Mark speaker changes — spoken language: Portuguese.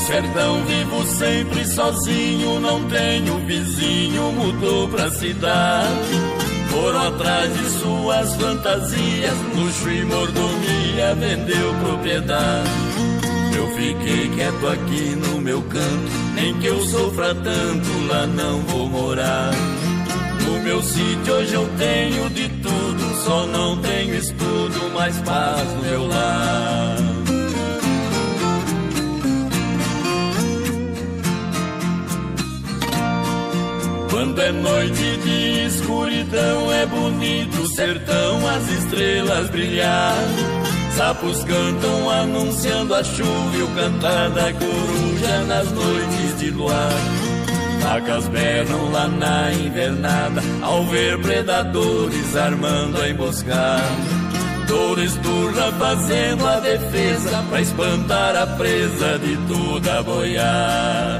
Speaker 1: sertão vivo sempre sozinho, não tenho vizinho, mudou pra cidade. Foram atrás de suas fantasias, luxo e mordomia, vendeu propriedade. Eu fiquei quieto aqui no meu canto, nem que eu sofra tanto, lá não vou morar. No meu sítio hoje eu tenho de tudo, só não tenho estudo, mas paz no meu lar. Quando é noite de escuridão é bonito o sertão, as estrelas brilhar. Sapos cantam anunciando a chuva e o cantar da coruja nas noites de luar. Vacas berram lá na invernada ao ver predadores armando a emboscada. Touro esturra fazendo a defesa pra espantar a presa de toda a boiada.